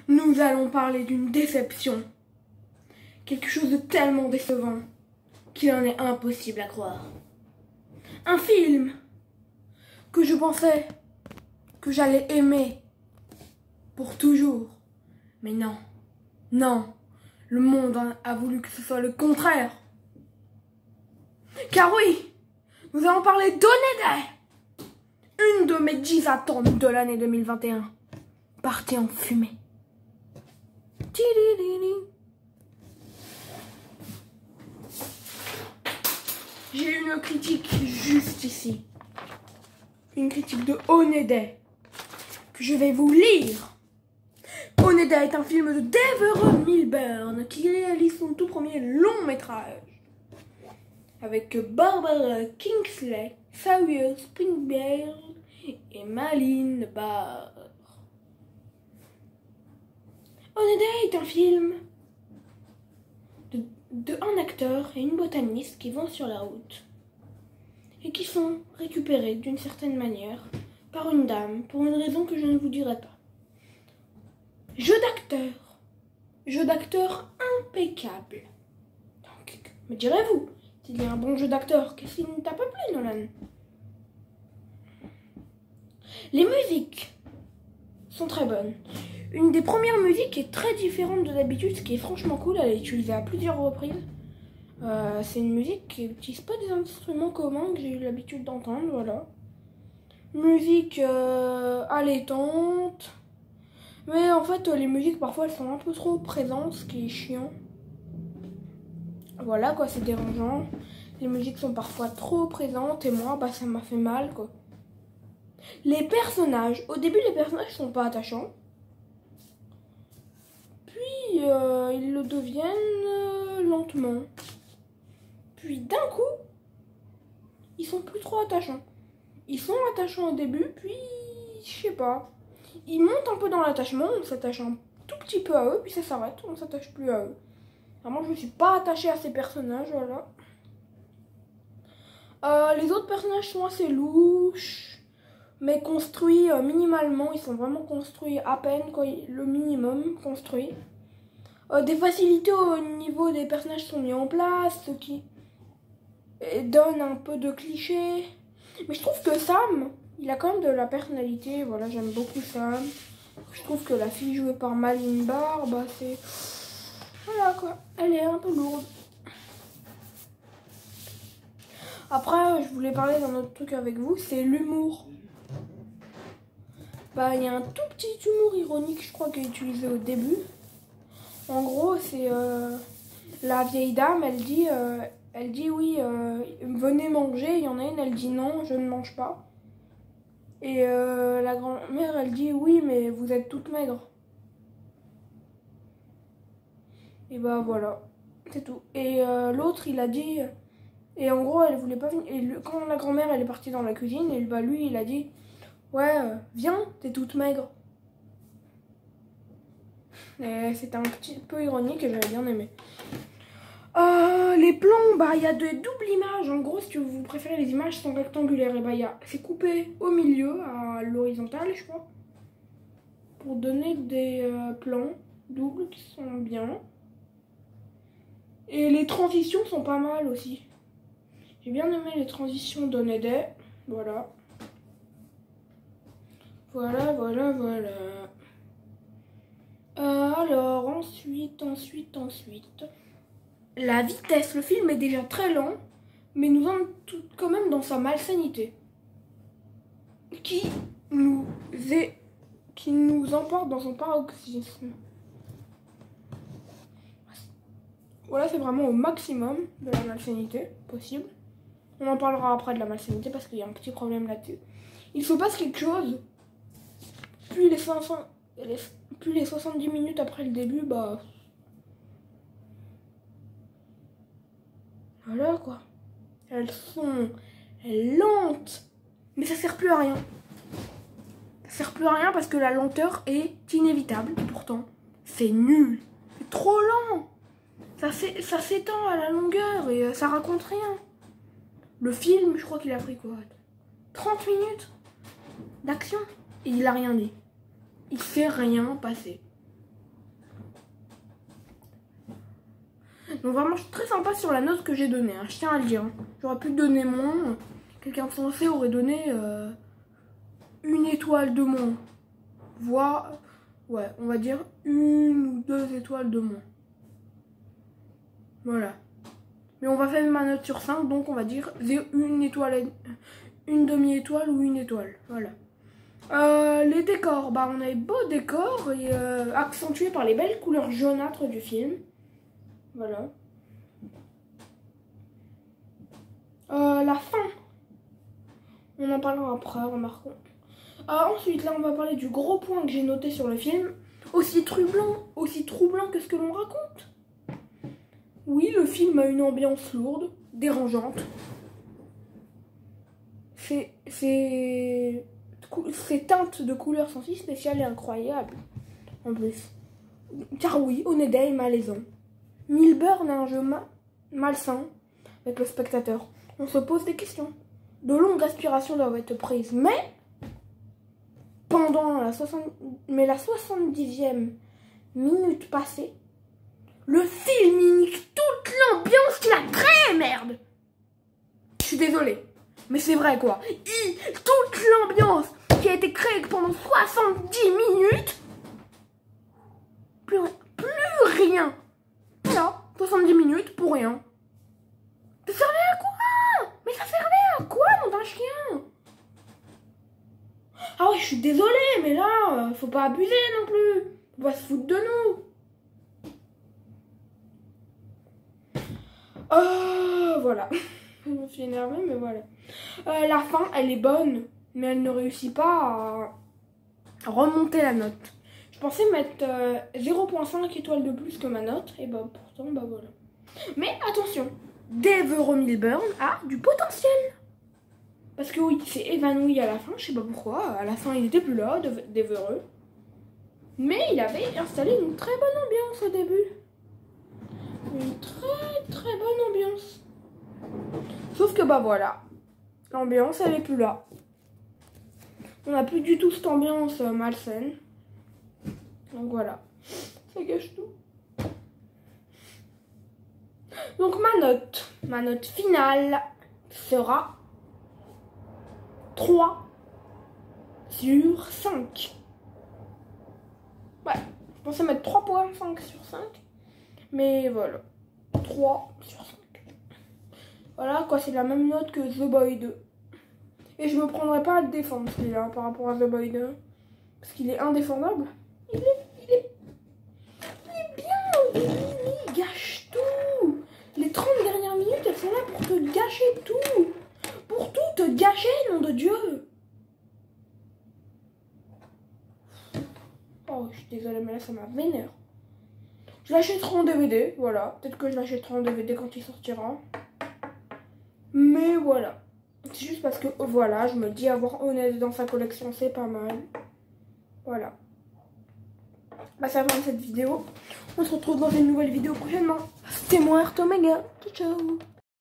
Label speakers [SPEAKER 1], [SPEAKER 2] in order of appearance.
[SPEAKER 1] nous allons parler d'une déception. Quelque chose de tellement décevant qu'il en est impossible à croire. Un film que je pensais que j'allais aimer pour toujours. Mais non, non, le monde a voulu que ce soit le contraire. Car oui, nous allons parler d'Onédé, une de mes 10 attentes de l'année 2021, partie en fumée. J'ai une critique juste ici. Une critique de Onédé que je vais vous lire. Onédé est un film de Devereux Milburn qui réalise son tout premier long métrage avec Barbara Kingsley, Sawyer Springfield et Malin Barr. Onédé est un film de un acteur et une botaniste qui vont sur la route et qui sont récupérés d'une certaine manière par une dame pour une raison que je ne vous dirai pas. Jeu d'acteur impeccable. Donc, me direz-vous, s'il y a un bon jeu d'acteur, qu'est-ce qui ne t'a pas plu, Nolan? Les musiques sont très bonnes. Une des premières musiques est très différente de d'habitude, ce qui est franchement cool. Elle est utilisée à plusieurs reprises. C'est une musique qui n'utilise pas des instruments communs que j'ai eu l'habitude d'entendre, voilà. Musique allaitante. Mais en fait, les musiques, parfois, elles sont un peu trop présentes, ce qui est chiant. Voilà, quoi, c'est dérangeant. Les musiques sont parfois trop présentes et moi, bah, ça m'a fait mal, quoi. Les personnages. Au début, les personnages sont pas attachants. Puis, ils le deviennent lentement. Puis, d'un coup, ils sont plus trop attachants. Ils sont attachants au début, puis, je sais pas. Ils montent un peu dans l'attachement, on s'attache un tout petit peu à eux, puis ça s'arrête, on s'attache plus à eux. Alors moi, je me suis pas attachée à ces personnages, voilà. Les autres personnages sont assez louches, mais construits minimalement. Ils sont vraiment construits à peine, quoi, le minimum construit. Des facilités au niveau des personnages sont mis en place, ce qui donne un peu de clichés. Mais je trouve que Sam, il a quand même de la personnalité. Voilà, j'aime beaucoup Sam. Je trouve que la fille jouée par Malin Barr, bah c'est... Voilà quoi, elle est un peu lourde. Après, je voulais parler d'un autre truc avec vous, c'est l'humour. Bah, il y a un tout petit humour ironique, je crois, qui est utilisé au début. En gros, c'est la vieille dame, elle dit oui, venez manger. Il y en a une, elle dit non, je ne mange pas. Et la grand-mère, elle dit oui, mais vous êtes toute maigre. Et bah voilà, c'est tout. Et l'autre, il a dit... Et en gros, elle voulait pas venir. Et quand la grand-mère, elle est partie dans la cuisine, et bah lui, il a dit ouais, viens, t'es toute maigre. Et c'était un petit peu ironique et j'avais bien aimé. Les plans, bah il y a de doubles images. En gros, si vous préférez les images sont rectangulaires, et bah c'est coupé au milieu, à l'horizontale, je crois. Pour donner des plans doubles qui sont bien. Et les transitions sont pas mal aussi. J'ai bien aimé les transitions d'Onédé. Voilà. Voilà. Alors, ensuite. La vitesse. Le film est déjà très lent, mais nous en tout quand même dans sa malsénité. Qui nous emporte dans son paroxysme. Voilà, c'est vraiment au maximum de la malsénité possible. On en parlera après de la malsénité parce qu'il y a un petit problème là-dessus. Il se passe quelque chose. Puis les 70 minutes après le début, bah... Voilà quoi. Elles sont lentes. Mais ça sert plus à rien. Ça sert plus à rien parce que la lenteur est inévitable. Pourtant, c'est nul. C'est trop lent. Ça s'étend à la longueur et ça raconte rien. Le film, je crois qu'il a pris quoi, 30 minutes d'action et il a rien dit. Il s'est rien passé. Donc vraiment, je suis très sympa sur la note que j'ai donnée, hein. Je tiens à le dire. Hein. J'aurais pu donner moins. Quelqu'un censé aurait donné une étoile de moins. Voire, ouais, on va dire 1 ou 2 étoiles de moins. Voilà. Mais on va faire ma note sur 5, donc on va dire une étoile, une demi-étoile ou une étoile. Voilà. Les décors, bah on a des beaux décors et accentués par les belles couleurs jaunâtres du film. Voilà. La fin. On en parlera après, remarquons. Ensuite, là, on va parler du gros point que j'ai noté sur le film. Aussi troublant que ce que l'on raconte. Oui, le film a une ambiance lourde, dérangeante. Ces teintes de couleurs sont si spéciales et incroyables. En plus. Car oui, Oneida est malaisant. Milburn a un jeu malsain avec le spectateur. On se pose des questions. De longues aspirations doivent être prises. Mais, pendant la 70e minute passée, le film nique toute l'ambiance qu'il a créée, merde! Je suis désolée, mais c'est vrai quoi. Toute l'ambiance qui a été créée pendant 70 minutes, plus rien. Voilà, 70 minutes pour rien. Ça servait à quoi? Mais ça servait à quoi, mon d'un chien? Ah oui, je suis désolée, mais là, faut pas abuser non plus. On va se foutre de nous. Voilà. Je me suis énervée, mais voilà. La fin, elle est bonne, mais elle ne réussit pas à remonter la note. Je pensais mettre 0,5 étoiles de plus que ma note, et bah pourtant, bah voilà. Mais attention, Devereux Milburn a du potentiel. Parce que oui, il s'est évanoui à la fin, je sais pas pourquoi. À la fin, il était plus là, Devereux. Mais il avait installé une très bonne ambiance au début. Une très bonne ambiance. Sauf que bah voilà, l'ambiance elle est plus là. On n'a plus du tout cette ambiance malsaine. Donc voilà, ça gâche tout. Donc ma note finale sera 3 sur 5. Ouais, je pensais mettre 3,5 sur 5. Mais voilà, 3 sur 5. Voilà, quoi, c'est la même note que The Boy 2. Et je me prendrai pas à le défendre, celui-là, par rapport à The Boy 2. Parce qu'il est indéfendable. Il est bien, il gâche tout. Les 30 dernières minutes, elles sont là pour te gâcher tout. Pour tout te gâcher, nom de Dieu. Oh, je suis désolée, mais là, ça m'a vénère. Je l'achèterai en DVD, voilà. Peut-être que je l'achèterai en DVD quand il sortira. Mais voilà. C'est juste parce que, voilà, je me dis avoir Honnête dans sa collection, c'est pas mal. Voilà. Bah, c'est la fin de cette vidéo. On se retrouve dans une nouvelle vidéo prochainement. C'était moi, Artomega. Ciao, ciao.